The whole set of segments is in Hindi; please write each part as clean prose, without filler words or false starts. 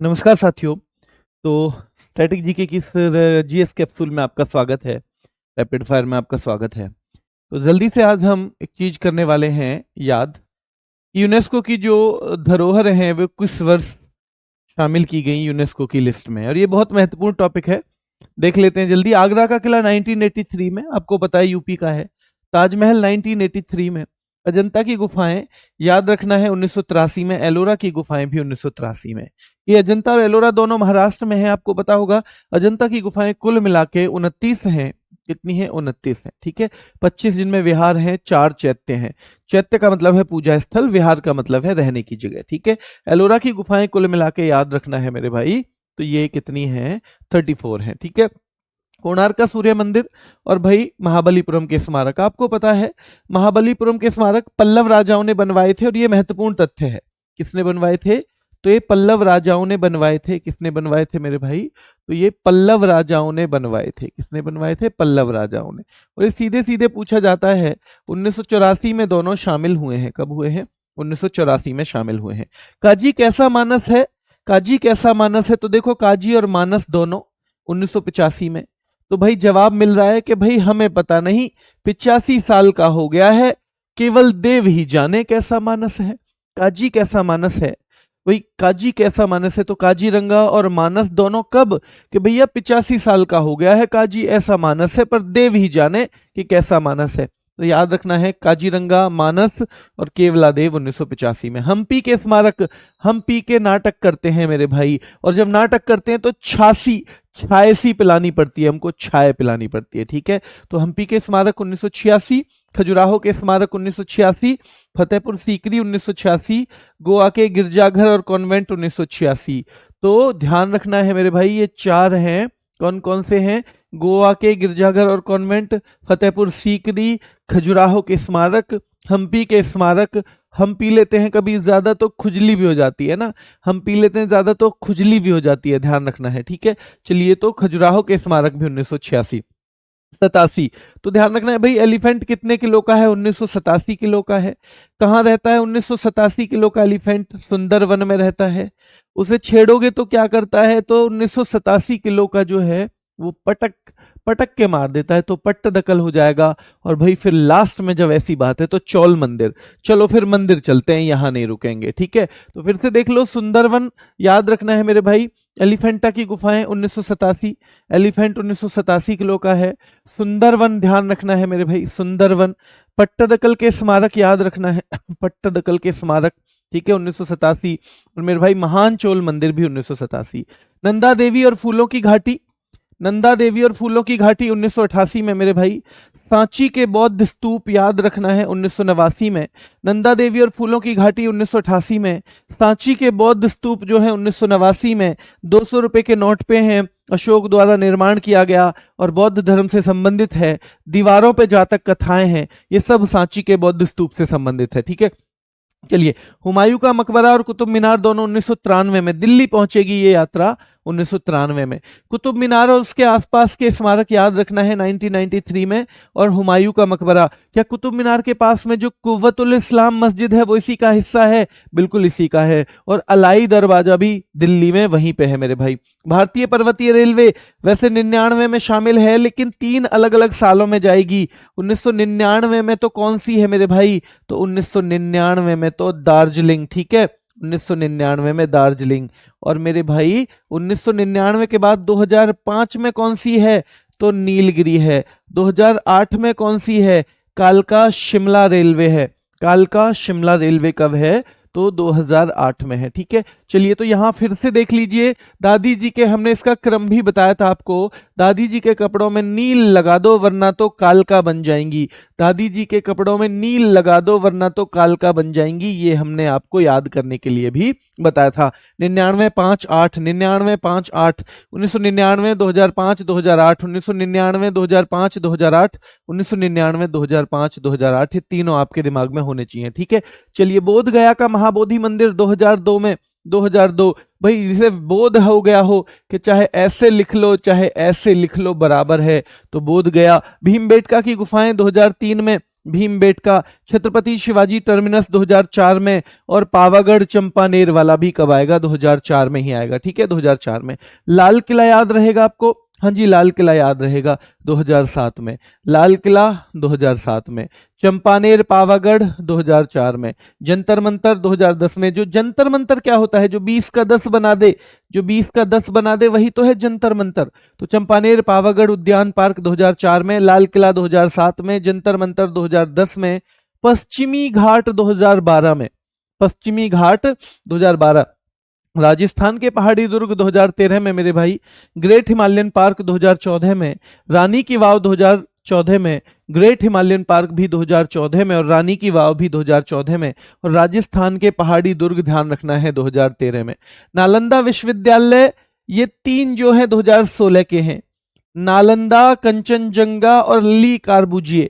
नमस्कार साथियों। तो स्टैटिक जीके की इस जीएस कैप्सूल में आपका स्वागत है। रैपिड फायर में आपका स्वागत है। तो जल्दी से आज हम एक चीज करने वाले हैं याद। यूनेस्को की जो धरोहर हैं वो किस वर्ष शामिल की गई यूनेस्को की लिस्ट में, और ये बहुत महत्वपूर्ण टॉपिक है। देख लेते हैं जल्दी। आगरा का किला 1983 में, आपको पता है यूपी का है। ताजमहल 1983 में। अजंता की गुफाएं याद रखना है 1983 में। एलोरा की गुफाएं भी 1983 में। ये अजंता और एलोरा दोनों महाराष्ट्र में है, आपको पता होगा। अजंता की गुफाएं कुल मिला के 29 हैं। कितनी है? 29 है, ठीक है। 25 जिनमें विहार हैं, 4 चैत्य हैं। चैत्य का मतलब है पूजा स्थल, विहार का मतलब है रहने की जगह, ठीक है। एलोरा की गुफाएं कुल मिला के याद रखना है मेरे भाई, तो ये कितनी है? 34 है, ठीक है। कोणार्क का सूर्य मंदिर और भाई महाबलीपुरम के स्मारक, आपको पता है महाबलीपुरम के स्मारक पल्लव राजाओं ने बनवाए थे, और ये महत्वपूर्ण तथ्य है। किसने बनवाए थे? तो ये पल्लव राजाओं ने बनवाए थे। किसने बनवाए थे मेरे भाई? तो ये पल्लव राजाओं ने बनवाए थे। किसने बनवाए थे? पल्लव राजाओं ने। और ये सीधे सीधे पूछा जाता है। 1984 में दोनों शामिल हुए हैं। कब हुए हैं? 1984 में शामिल हुए हैं। काजी कैसा मानस है? काजी कैसा मानस है? तो देखो, काजी और मानस दोनों 1985 में। तो भाई जवाब मिल रहा है कि भाई हमें पता नहीं, 85 साल का हो गया है, केवल देव ही जाने कैसा मानस है। काजी कैसा मानस है? भाई काजी कैसा मानस है, तो काजीरंगा और मानस दोनों कब? कि भैया 85 साल का हो गया है, काजी ऐसा मानस है, पर देव ही जाने कि कैसा मानस है। तो याद रखना है काजीरंगा, मानस और केवलादेव 1985 में। हम्पी के स्मारक, हम्पी के नाटक करते हैं मेरे भाई, और जब नाटक करते हैं तो छासी छाय सी पिलानी पड़ती है, हमको छाय पिलानी पड़ती है, ठीक है। तो हम्पी के स्मारक 1986, खजुराहो के स्मारक 1986, फतेहपुर सीकरी 1986, गोवा के गिरजाघर और कॉन्वेंट 1986। तो ध्यान रखना है मेरे भाई, ये 4 हैं। कौन कौन से हैं? गोवा के गिरजाघर और कॉन्वेंट, फतेहपुर सीकरी, खजुराहो के स्मारक, हम्पी के स्मारक। हम पी लेते हैं कभी ज्यादा तो खुजली भी हो जाती है ना, हम पी लेते हैं ज्यादा तो खुजली भी हो जाती है, ध्यान रखना है, ठीक है। चलिए, तो खजुराहो के स्मारक भी 1986 87। तो ध्यान रखना है भाई, एलिफेंट कितने किलो का है? 1987 किलो का है। कहाँ रहता है 1987 किलो का एलिफेंट? सुंदरवन में रहता है। उसे छेड़ोगे तो क्या करता है? तो 1987 किलो का जो है वो पटक पटक के मार देता है, तो पट्ट दकल हो जाएगा। और भाई फिर लास्ट में जब ऐसी बात है तो चौल मंदिर। चलो फिर मंदिर चलते हैं, यहां नहीं रुकेंगे, ठीक है। तो फिर से देख लो, सुंदरवन याद रखना है मेरे भाई। एलिफेंटा की गुफाएं 1987, एलिफेंट 1987 किलो का है। सुंदरवन ध्यान रखना है मेरे भाई, सुंदरवन। पट्टदकल के स्मारक याद रखना है पट्टदकल के स्मारक, ठीक है, 1987। और मेरे भाई महान चोल मंदिर भी 1987। नंदा देवी और फूलों की घाटी, नंदा देवी और फूलों की घाटी 1988 में मेरे भाई। सांची के बौद्ध स्तूप याद रखना है 1989 में। नंदा देवी और फूलों की घाटी 1988 में। सांची के बौद्ध स्तूप जो है 1989 में 200 रुपए के नोट पे हैं, अशोक द्वारा निर्माण किया गया और बौद्ध धर्म से संबंधित है। दीवारों पे जातक कथाएं हैं, ये सब सांची के बौद्ध स्तूप से संबंधित है, ठीक है। चलिए, हुमायूं का मकबरा और कुतुब मीनार दोनों 1993 में। दिल्ली पहुंचेगी ये यात्रा 1993 में। कुतुब मीनार और उसके आसपास के स्मारक याद रखना है 1993 में। और हुमायूं का मकबरा, क्या कुतुब मीनार के पास में जो कुव्वतुल इस्लाम मस्जिद है वो इसी का हिस्सा है? बिल्कुल इसी का है। और अलाई दरवाजा भी दिल्ली में वहीं पे है मेरे भाई। भारतीय पर्वतीय रेलवे वैसे 99 में शामिल है, लेकिन 3 अलग अलग सालों में जाएगी। 1999 में तो कौन सी है मेरे भाई? तो 1999 में तो दार्जिलिंग, ठीक है, 1999 में दार्जिलिंग। और मेरे भाई 1999 के बाद 2005 में कौन सी है? तो नीलगिरी है। 2008 में कौन सी है? कालका शिमला रेलवे है। कालका शिमला रेलवे कब है? तो 2008 में है, ठीक है। चलिए, तो यहां फिर से देख लीजिए, दादी जी के हमने इसका क्रम भी बताया था आपको। दादी जी के कपड़ों में नील लगा दो वरना तो कालका बन जाएंगी। दादी जी के कपड़ों में नील लगा दो वरना तो कालका बन जाएंगी, ये हमने आपको याद करने के लिए भी बताया था। 99-5-8, 99-5-8, 1999, 2005, 2008, 1999, 2005, 2008, 1999, 2005, 2008, ये तीनों आपके दिमाग में होने चाहिए, ठीक है। चलिए, बोध गया का महाबोधि मंदिर 2002 में। 2002 भाई, जिसे बोध हो गया हो कि चाहे ऐसे लिख लो चाहे ऐसे लिख लो बराबर है, तो बोध गया। भीमबेटका की गुफाएं 2003 में। भीमबेटका, छत्रपति शिवाजी टर्मिनस 2004 में, और पावागढ़ चंपानेर वाला भी कब आएगा? 2004 में ही आएगा, ठीक है, 2004 में। लाल किला याद रहेगा आपको? हाँ जी, लाल किला याद रहेगा, 2007 में। लाल किला 2007 में, चंपानेर पावागढ़ 2004 में, जंतर मंतर 2010 में। जो जंतर मंतर क्या होता है? जो 20 का 10 बना दे, जो 20 का 10 बना दे वही तो है जंतर मंतर। तो चंपानेर पावागढ़ उद्यान पार्क 2004 में, लाल किला 2007 में, जंतर मंतर 2010 में, पश्चिमी घाट 2012 में, पश्चिमी घाट 2012, राजस्थान के पहाड़ी दुर्ग 2013 में मेरे भाई, ग्रेट हिमालयन पार्क 2014 में, रानी की वाव 2014 में, ग्रेट हिमालयन पार्क भी 2014 में, और रानी की वाव भी 2014 में, और राजस्थान के पहाड़ी दुर्ग ध्यान रखना है 2013 में। नालंदा विश्वविद्यालय, ये 3 जो है 2016 के हैं, नालंदा, कंचनजंगा और ली कार्बुजिए।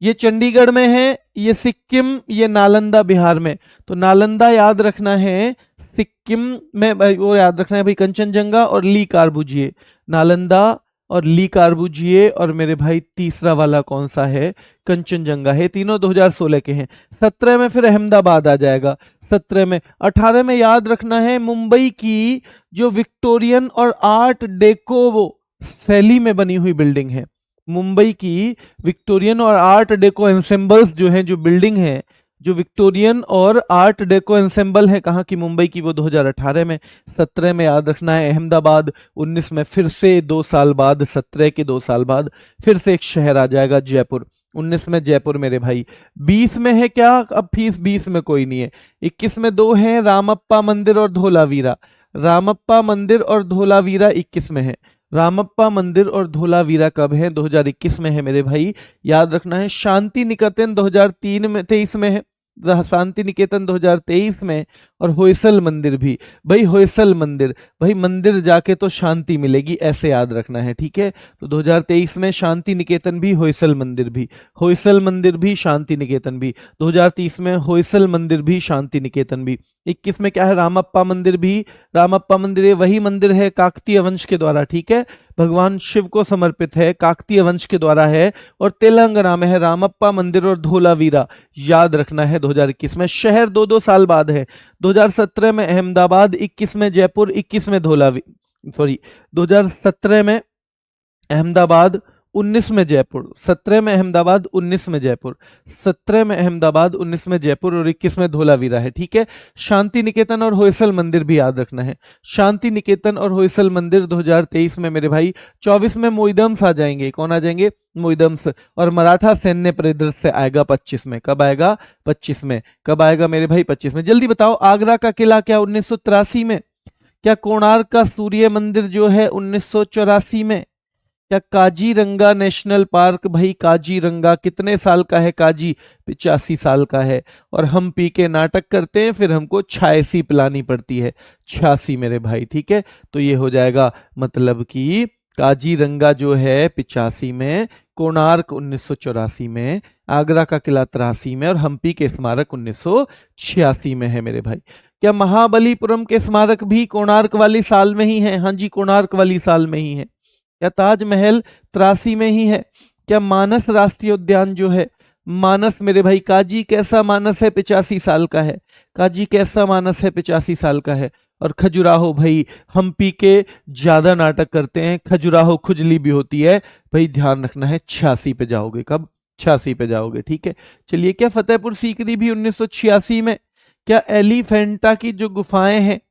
ये चंडीगढ़ में है, ये सिक्किम, ये नालंदा बिहार में। तो नालंदा याद रखना है, सिक्किम में वो याद रखना है भाई, कंचनजंगा और ली कार्बुजिए, नालंदा और ली कार्बुजिए, और मेरे भाई तीसरा वाला कौन सा है? कंचनजंगा है। तीनों 2016 के हैं। 17 में फिर अहमदाबाद आ जाएगा, 17 में। 18 में याद रखना है मुंबई की जो विक्टोरियन और आर्ट डेको शैली में बनी हुई बिल्डिंग है, मुंबई की विक्टोरियन और आर्ट डेको एंसेम्बल्स जो हैं, जो बिल्डिंग है, जो विक्टोरियन और आर्ट डेको एंसेम्बल है, कहाँ की? मुंबई की, वो 2018 में। 17 में याद रखना है अहमदाबाद। 19 में फिर से 2 साल बाद, 17 के 2 साल बाद फिर से एक शहर आ जाएगा, जयपुर। 19 में जयपुर मेरे भाई। 20 में है क्या? अब फीस 20 में कोई नहीं है। 21 में 2 हैं, रामप्पा मंदिर और धोलावीरा। रामप्पा मंदिर और धोलावीरा 21 में है। रामप्पा मंदिर और धोलावीरा कब है? 2021 में है मेरे भाई, याद रखना है। शांति निकेतन 2023 में है, शांति निकेतन 2023 में, और होयसल मंदिर भी। भाई होयसल मंदिर, भाई मंदिर जाके तो शांति मिलेगी, ऐसे याद रखना है, ठीक है। तो 2023 में शांति निकेतन भी, होयसल मंदिर भी, होयसल मंदिर भी, शांति निकेतन भी। 2030 में होयसल मंदिर भी, शांति निकेतन भी। 21 में क्या है? रामप्पा मंदिर भी। रामप्पा मंदिर ये वही मंदिर है काकतीय वंश के द्वारा, ठीक है, भगवान शिव को समर्पित है, काकतीय वंश के द्वारा है, और तेलंगाना में है रामप्पा मंदिर और धोलावीरा, याद रखना है 2021 में। शहर 2-2 साल बाद है, 2017 में अहमदाबाद, 21 में जयपुर, 21 में 2017 में अहमदाबाद, 19 में जयपुर, 17 में अहमदाबाद, 19 में जयपुर, 17 में अहमदाबाद, 19 में जयपुर, और 21 में धोलावीरा है, ठीक है। शांति निकेतन और होयसल मंदिर भी याद रखना है, शांति निकेतन और होयसल मंदिर 2023 में मेरे भाई। 24 में मोइदम्स आ जाएंगे। कौन आ जाएंगे? मोइदम्स। और मराठा सैन्य परिदृश्य आएगा 25 में। कब आएगा? 25 में। कब आएगा मेरे भाई? 25 में। जल्दी बताओ, आगरा का किला क्या 1983 में? क्या कोणार्क का सूर्य मंदिर जो है 1984 में? क्या काजीरंगा नेशनल पार्क, भाई काजीरंगा कितने साल का है? काजी 85 साल का है। और हम पी के नाटक करते हैं, फिर हमको 86 पिलानी पड़ती है, 86 मेरे भाई, ठीक है। तो ये हो जाएगा मतलब कि काजीरंगा जो है 85 में, कोणार्क 1984 में, आगरा का किला 83 में, और हम्पी के स्मारक 1986 में है मेरे भाई। क्या महाबलीपुरम के स्मारक भी कोणार्क वाली साल में ही है? हाँ जी, कोणार्क वाली साल में ही है। क्या ताजमहल 83 में ही है? क्या मानस राष्ट्रीय उद्यान जो है, मानस मेरे भाई, काजी कैसा मानस है 85 साल का है, काजी कैसा मानस है 85 साल का है। और खजुराहो, भाई हम पी के ज्यादा नाटक करते हैं, खजुराहो खुजली भी होती है, भाई ध्यान रखना है 86 पे जाओगे। कब? 86 पे जाओगे, ठीक है। चलिए, क्या फतेहपुर सीकरी भी 1986 में? क्या एलिफेंटा की जो गुफाएं हैं,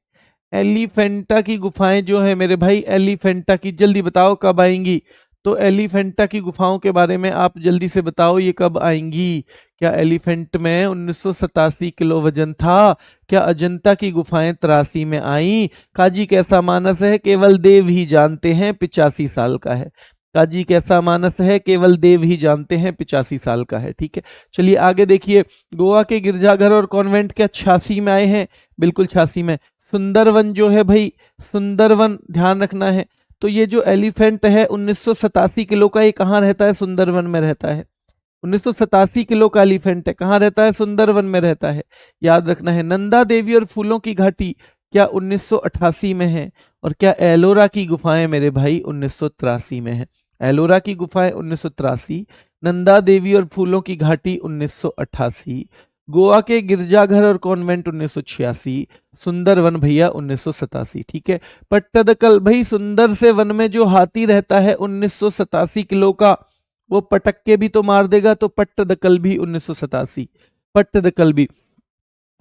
एलिफेंटा की गुफाएं जो है मेरे भाई, एलिफेंटा की, जल्दी बताओ कब आएंगी? तो एलिफेंटा की गुफाओं के बारे में आप जल्दी से बताओ, ये कब आएंगी? क्या एलिफेंट में 1987 किलो वजन था? क्या अजंता की गुफाएं 83 में आई? काजी कैसा मानस है केवल देव ही जानते हैं, 85 साल का है। काजी कैसा मानस है केवल देव ही जानते हैं, 85 साल का है, ठीक है। चलिए आगे देखिए, गोवा के गिरजाघर और कॉन्वेंट क्या 86 में आए हैं? बिल्कुल 86 में। सुंदरवन जो है भाई, सुंदरवन ध्यान रखना है। तो ये जो एलिफेंट है 1987 किलो का, ये कहाँ रहता है? सुंदरवन में रहता है। 1987 किलो का एलिफेंट है, कहाँ रहता है? सुंदरवन में रहता है, याद रखना है। नंदा देवी और फूलों की घाटी क्या 1988 में है? और क्या एलोरा की गुफाएं मेरे भाई 1983 में है? एलोरा की गुफाएं 1983, नंदा देवी और फूलों की घाटी 1988, गोवा के गिरजाघर और कॉन्वेंट 1986, सुंदर वन भैया 1987। ठीक है, पट्टदकल भाई, सुंदर से वन में जो हाथी रहता है 1987 किलो का, वो पटक के भी तो मार देगा, तो पट्टदकल भी 1987, पट्टदकल भी।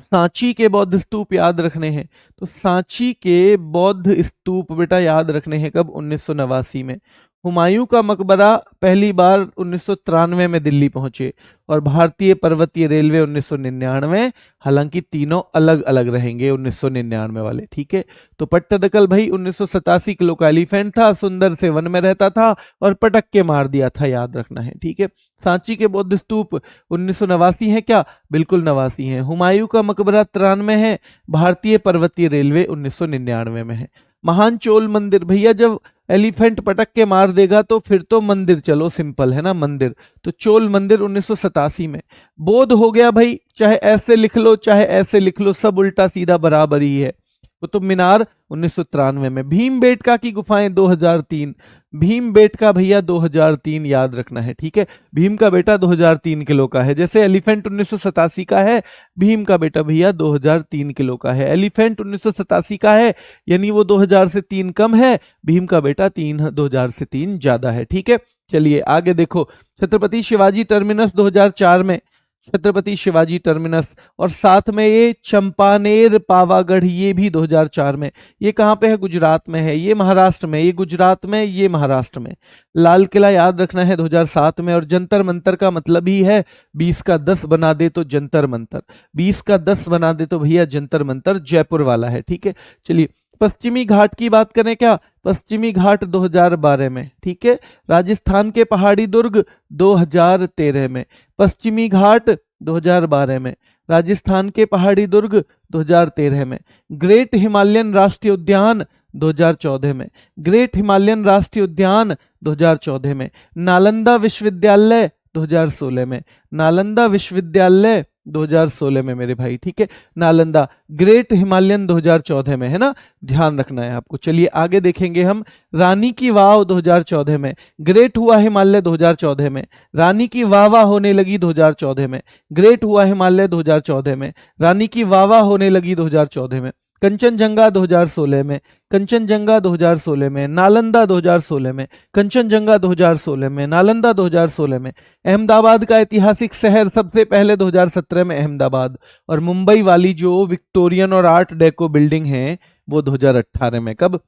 सांची के बौद्ध स्तूप याद रखने हैं, तो सांची के बौद्ध स्तूप बेटा याद रखने हैं कब, 1989 में। हुमायूं का मकबरा पहली बार 1993 में दिल्ली पहुंचे, और भारतीय पर्वतीय रेलवे 1999, हालांकि तीनों अलग अलग रहेंगे 1999 वाले। ठीक है, तो पट्टदकल भाई 1987 किलो का एलिफेंट था, सुंदर से वन में रहता था और पटक के मार दिया था, याद रखना है। ठीक है, सांची के बौद्ध स्तूप 1989 है क्या, बिल्कुल 89 है। हुमायूं का मकबरा 93 है, भारतीय पर्वतीय रेलवे 1999 में है। महान चोल मंदिर भैया, जब एलिफेंट पटक के मार देगा तो फिर तो मंदिर, चलो सिंपल है ना मंदिर, तो चोल मंदिर 1987 में। बोध हो गया भाई, चाहे ऐसे लिख लो चाहे ऐसे लिख लो, सब उल्टा सीधा बराबर ही है। कुतुब मीनार 1993 में। भीमबेटका की गुफाएं 2003, भीमबेटका भैया 2003 याद रखना है। ठीक है, भीम का बेटा 2003 किलो का है, जैसे एलिफेंट 1987 का है, भीम का बेटा भैया 2003 किलो का है। एलिफेंट 1987 का है, यानी वो 2000 से 3 कम है, भीम का बेटा 2000 से 3 ज्यादा है। ठीक है, चलिए आगे देखो, छत्रपति शिवाजी टर्मिनस 2004 में, छत्रपति शिवाजी टर्मिनस, और साथ में ये चंपानेर पावागढ़, ये भी 2004 में। ये कहाँ पे है, गुजरात में है, ये महाराष्ट्र में, ये गुजरात में, ये महाराष्ट्र में। लाल किला याद रखना है 2007 में, और जंतर मंतर का मतलब ही है 20 का 10 बना दे तो जंतर मंतर, 20 का 10 बना दे तो भैया जंतर मंतर, जयपुर वाला है। ठीक है, चलिए पश्चिमी घाट की बात करें क्या, पश्चिमी घाट 2012 में। ठीक है, राजस्थान के पहाड़ी दुर्ग 2013 में, पश्चिमी घाट 2012 में, राजस्थान के पहाड़ी दुर्ग 2013 में। ग्रेट हिमालयन राष्ट्रीय उद्यान 2014 में, ग्रेट हिमालयन राष्ट्रीय उद्यान 2014 में। नालंदा विश्वविद्यालय 2016 में, नालंदा विश्वविद्यालय 2016 में मेरे भाई। ठीक है, नालंदा, ग्रेट हिमालयन 2014 में है ना, ध्यान रखना है आपको। चलिए आगे देखेंगे हम, रानी की वाव 2014 में, ग्रेट हुआ हिमालय 2014 में, रानी की वावा होने लगी 2014 में, ग्रेट हुआ हिमालय 2014 में, रानी की वावा होने लगी 2014 में। कंचनजंगा 2016 में, कंचनजंगा 2016 में, नालंदा 2016 में, कंचनजंगा 2016 में, नालंदा 2016 में। अहमदाबाद का ऐतिहासिक शहर सबसे पहले 2017 में अहमदाबाद, और मुंबई वाली जो विक्टोरियन और आर्ट डेको बिल्डिंग है वो 2018 में। कब,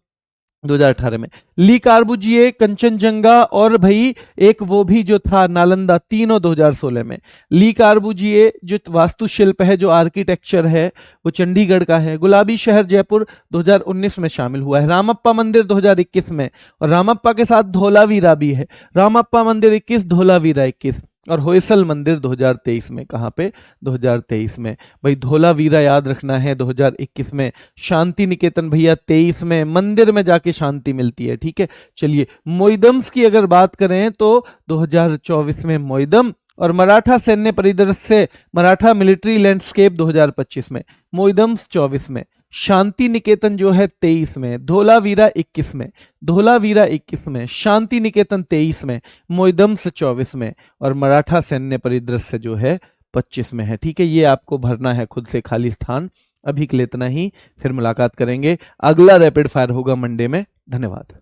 2018 में। ली कार्बुजिए, कंचनजंगा और भाई एक वो भी जो था नालंदा, तीनों 2016 में। ली कार्बुजिए जो वास्तुशिल्प है, जो आर्किटेक्चर है, वो चंडीगढ़ का है। गुलाबी शहर जयपुर 2019 में शामिल हुआ है। रामप्पा मंदिर 2021 में, और रामप्पा के साथ धोलावीरा भी है। रामप्पा मंदिर 21, धोलावीरा 21, और होयसल मंदिर 2023 में। कहाँ पे, 2023 में भाई। धोलावीरा याद रखना है 2021 में। शांति निकेतन भैया 23 में, मंदिर में जाके शांति मिलती है। ठीक है, चलिए मोइदम्स की अगर बात करें तो 2024 में मोइदम, और मराठा सैन्य परिदृश्य से मराठा मिलिट्री लैंडस्केप 2025 में, मोइदम्स 24 में, शांति निकेतन जो है 23 में, धोलावीरा 21 में, धोलावीरा 21 में, शांति निकेतन 23 में, मोइदम्स 24 में, और मराठा सैन्य परिदृश्य जो है 25 में है। ठीक है, ये आपको भरना है खुद से खाली स्थान। अभी के लिए इतना ही, फिर मुलाकात करेंगे, अगला रैपिड फायर होगा मंडे में। धन्यवाद।